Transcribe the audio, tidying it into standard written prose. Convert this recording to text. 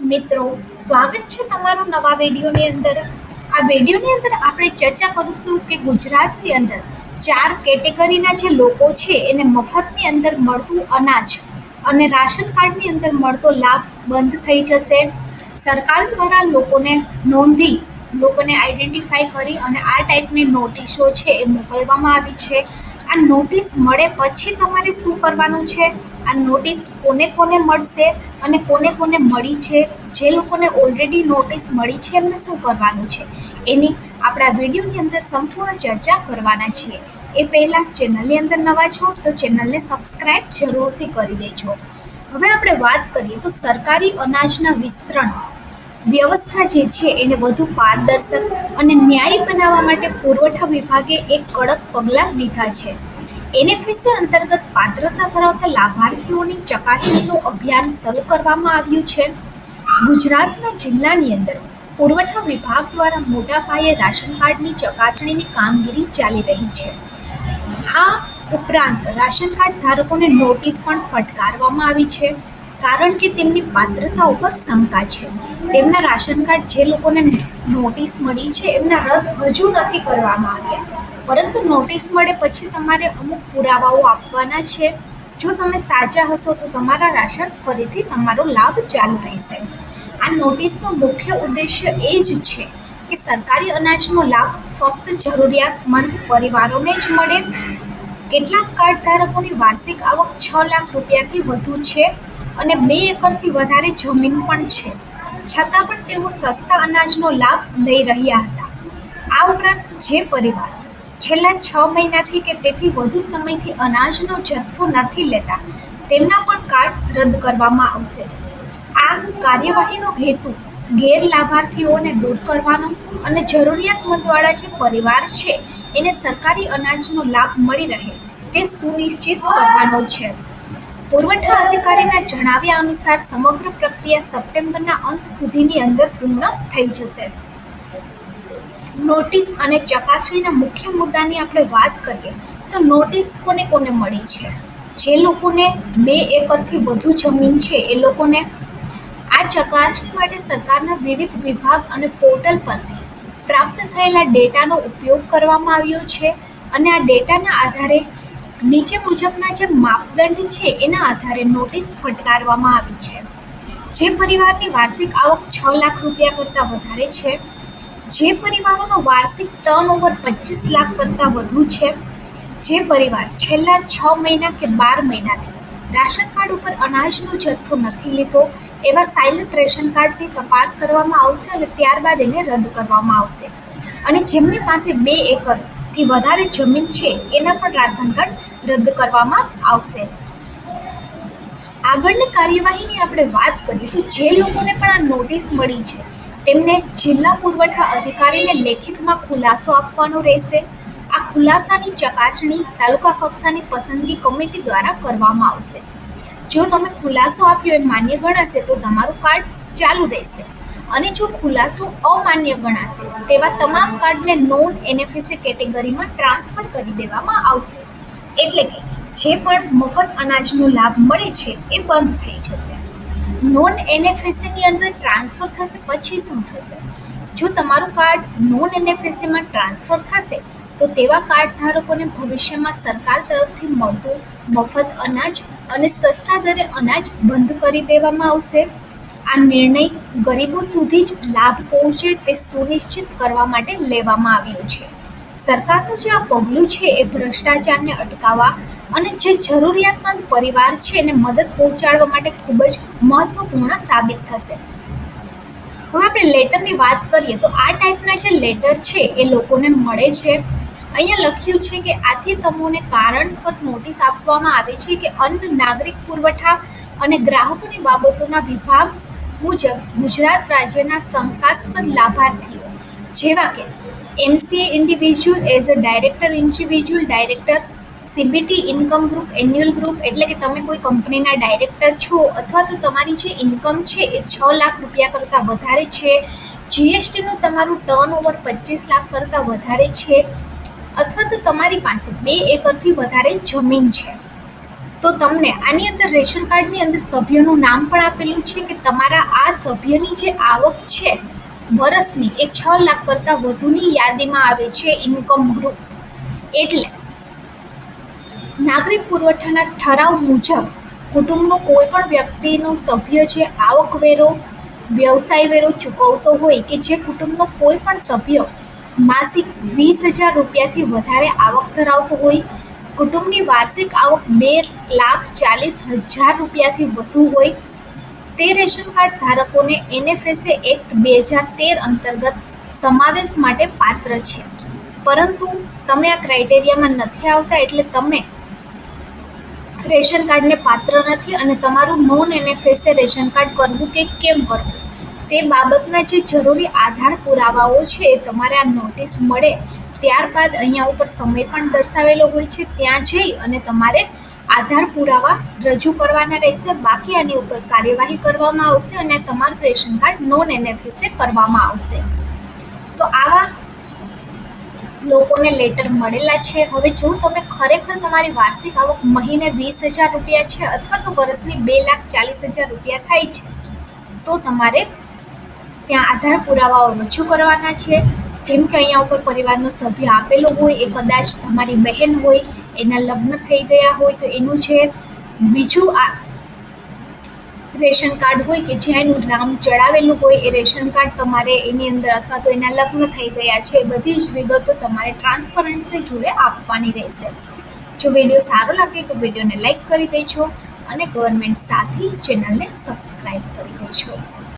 મિત્રો, સ્વાગત છે તમારું નવા વિડીયોની અંદર. આ વિડીયોની અંદર આપણે ચર્ચા કરીશું કે ગુજરાતની અંદર 4 કેટેગરીના જે લોકો છે એને મફતની અંદર મળતું અનાજ અને રાશન કાર્ડની અંદર મળતો લાભ બંધ થઈ જશે. સરકાર દ્વારા લોકોને આઈડેન્ટિફાઈ કરી અને આ ટાઈપની નોટિસો છે એ મોકલવામાં આવી છે. આ નોટિસ મળે પછી તમારે શું કરવાનું છે, આ નોટિસ કોને કોને મળશે અને કોને કોને મળી છે, જે લોકોને ઓલરેડી નોટિસ મળી છે એમને શું કરવાનું છે, એની આપણા વિડીયોની અંદર સંપૂર્ણ ચર્ચા કરવાના છીએ. એ પહેલાં ચેનલની અંદર નવા છો તો ચેનલને સબસ્ક્રાઈબ જરૂરથી કરી દેજો. હવે આપણે વાત કરીએ તો સરકારી અનાજના વિસ્તરણ વ્યવસ્થા જે છે એને વધુ પારદર્શક અને ન્યાયી બનાવવા માટે પુરવઠા વિભાગે એક કડક પગલાં લીધા છે. એનએફએસએ અંતર્ગત પાત્રતા ધરાવતા લાભાર્થીઓની ચકાસણીનું અભિયાન શરૂ કરવામાં આવ્યું છે. ગુજરાતના જિલ્લાની અંદર પુરવઠા વિભાગ દ્વારા મોટા પાયે રાશન કાર્ડની ચકાસણીની કામગીરી ચાલી રહી છે. આ ઉપરાંત રાશન કાર્ડ ધારકોને નોટિસ પણ ફટકારવામાં આવી છે, કારણ કે તેમની પાત્રતા ઉપર શંકા છે. તેમના રાશન કાર્ડ જે લોકોને નોટિસ મળી છે એમના રદ હજુ નથી કરવામાં આવ્યા, પરંતુ નોટિસ મળે પછી તમારે અમુક પુરાવાઓ આપવાના છે. જો તમે સાચા હશો તો તમારા રાશન ફરીથી તમારો લાભ ચાલુ રહેશે. આ નોટિસનો મુખ્ય ઉદ્દેશ્ય એ જ છે કે સરકારી અનાજનો લાભ ફક્ત જરૂરિયાતમંદ પરિવારોને જ મળે. કેટલાક કાર્ડ ધારકોની વાર્ષિક આવક 6 લાખ રૂપિયાથી વધુ છે અને 2 એકરથી વધારે જમીન પણ છે, છતાં પણ તેઓ સસ્તા અનાજનો લાભ લઈ રહ્યા હતા. આ ઉપરાંત જે પરિવારો છેલ્લા 6 મહિનાથી કે તેથી વધુ સમયથી અનાજનો જથ્થો નથી લેતા તેમના પણ કાર્ડ રદ કરવામાં આવશે. આ કાર્યવાહીનો હેતુ ગેરલાભાર્થીઓને દૂર કરવાનો અને જરૂરિયાતમંદવાળા જે પરિવાર છે એને સરકારી અનાજનો લાભ મળી રહે તે સુનિશ્ચિત કરવાનો છે. પુરવઠા અધિકારીના જણાવ્યા અનુસાર સમગ્ર પ્રક્રિયા સપ્ટેમ્બરના અંત સુધીની અંદર પૂર્ણ થઈ જશે. નોટિસ અને ચકાસણીના મુખ્ય મુદ્દાની આપણે વાત કરીએ તો નોટિસ કોને કોને મળી છે. જે લોકોને 2 એકરથી વધુ જમીન છે એ લોકોને આ ચકાસણી માટે સરકારના વિવિધ વિભાગ અને પોર્ટલ પરથી પ્રાપ્ત થયેલા ડેટાનો ઉપયોગ કરવામાં આવ્યો છે અને આ ડેટાના આધારે નીચે મુજબના જે માપદંડ છે એના આધારે નોટિસ ફટકારવામાં આવી છે. જે પરિવારની વાર્ષિક આવક 6 લાખ રૂપિયા કરતાં વધારે છે, જે પરિવારોનો વાર્ષિક ટર્નઓવર 25 લાખ કરતાં વધુ છે, જે પરિવાર છેલ્લા 6 મહિના કે 12 મહિનાથી રાશન કાર્ડ ઉપર અનાજનો જથ્થો નથી લીધો એવા સાયલન્ટ રેશન કાર્ડની તપાસ કરવામાં આવશે અને ત્યારબાદ એને રદ કરવામાં આવશે. અને જેમની પાસે 2 એકરથી વધારે જમીન છે એના પણ રાશન કાર્ડ રદ કરવામાં આવશે. આગળની કાર્યવાહીની આપણે વાત કરીએ તો જે લોકોને પણ આ નોટિસ મળી છે તેમને જિલ્લા પુરવઠા અધિકારીને લેખિતમાં ખુલાસો આપવાનો રહેશે. આ ખુલાસાની ચકાસણી તાલુકા કક્ષાની પસંદગી કમિટી દ્વારા કરવામાં આવશે. જો તમે ખુલાસો આપ્યો એ માન્ય ગણાશે તો તમારું કાર્ડ ચાલુ રહેશે, અને જો ખુલાસો અમાન્ય ગણાશે તેવા તમામ કાર્ડને નોન એનએફએસએ કેટેગરીમાં ટ્રાન્સફર કરી દેવામાં આવશે. એટલે કે જે પણ મફત અનાજનો લાભ મળે છે એ બંધ થઈ જશે. નોન એનએફએસએની અંદર ટ્રાન્સફર થશે પછી શું થશે? જો તમારું કાર્ડ નોન એનએફએસએમાં ટ્રાન્સફર થશે તો તેવા કાર્ડ ધારકોને ભવિષ્યમાં સરકાર તરફથી મળતું મફત અનાજ અને સસ્તા દરે અનાજ બંધ કરી દેવામાં આવશે. આ નિર્ણય ગરીબો સુધી જ લાભ પહોંચે તે સુનિશ્ચિત કરવા માટે લેવામાં આવ્યો છે. સરકારનું જે આ પગલું છે એ ભ્રષ્ટાચારને અટકાવવા અને જે જરૂરિયાતમંદ પરિવાર છે એને મદદ પહોંચાડવા માટે ખૂબ જ મહત્વપૂર્ણ સાબિત થશે. હવે આપણે લેટરની વાત કરીએ તો આ ટાઈપના જે લેટર છે એ લોકોને મળે છે. અહીંયા લખ્યું છે કે આથી તમોને કારણસર નોટિસ આપવામાં આવે છે કે અન્ન નાગરિક પુરવઠા અને ગ્રાહકોની બાબતોના વિભાગ મુજબ ગુજરાત રાજ્યના શંકાસ્પદ લાભાર્થીઓ જેવા કે MCA individual as a director individual director, CBT income group, annual group એટલે કે તમે કોઈ કંપનીના ડાયરેક્ટર છો અથવા તો તમારી જે ઇન્કમ છે એ 6 લાખ રૂપિયા કરતાં વધારે છે, જીએસટીનું તમારું ટર્નઓવર 25 લાખ કરતાં વધારે છે, અથવા તો તમારી પાસે 2 એકરથી વધારે જમીન છે. તો તમને આની અંદર રેશન કાર્ડની અંદર સભ્યોનું નામ પણ આપેલું છે કે તમારા આ સભ્યની જે આવક છે વર્ષની એ 6 લાખ કરતાં વધુની યાદીમાં આવે છે ઇન્કમ ગ્રુપ. એટલે નાગરિક પુરવઠાના ઠરાવ મુજબ કુટુંબનો કોઈ પણ વ્યક્તિનો સભ્ય જે આવકવેરો વ્યવસાય વેરો ચૂકવતો હોય કે જે કુટુંબનો કોઈ પણ સભ્ય માસિક 20,000 રૂપિયાથી વધારે આવક ધરાવતો હોય, કુટુંબની વાર્ષિક આવક 2,40,000 રૂપિયાથી વધુ હોય, તે રેશન કાર્ડ ધારકોને NFSA એક્ટ 2013 અંતર્ગત સમાવેશ માટે પાત્ર છે. પરંતુ તમે આ ક્રાઇટેરિયામાં નથી આવતા એટલે તમે રેશન કાર્ડને પાત્ર નથી અને તમારું નોન NFSA રેશન કાર્ડ કરવું કે કેમ કરવું તે બાબતના જે જરૂરી આધાર પુરાવાઓ છે તમારે આ નોટિસ મળે ત્યારબાદ અહીંયા ઉપર સમય પણ દર્શાવેલો હોય છે, ત્યાં જઈ અને તમારે આધાર પુરાવા રજૂ કરવાના રહેશે. બાકી આની ઉપર કાર્યવાહી કરવામાં આવશે અને તમારું રેશન કાર્ડ નોન NFSA કરવામાં આવશે. તો આવા લોકોને લેટર મળેલા છે. હવે જો તમે ખરેખર તમારી વાર્ષિક આવક મહિને 20,000 રૂપિયા છે અથવા તો વર્ષની 2,40,000 રૂપિયા થાય છે તો તમારે ત્યાં આધાર પુરાવાઓ રજૂ કરવાના છે. જેમ કે અહીંયા ઉપર પરિવારનો સભ્ય આપેલો હોય, એ કદાચ તમારી બહેન હોય, એના લગ્ન થઈ ગયા હોય તો એનું જે બીજું આ રેશન કાર્ડ હોય કે જ્યાં એનું નામ ચડાવેલું હોય એ રેશન કાર્ડ તમારે એની અંદર અથવા તો એના લગ્ન થઈ ગયા છે એ બધી જ વિગતો તમારે ટ્રાન્સપરન્સી જોડે આપવાની રહેશે. જો વિડીયો સારો લાગે તો વિડીયોને લાઈક કરી દેજો અને ગવર્મેન્ટ સાથી ચેનલને સબસ્ક્રાઈબ કરી દેજો.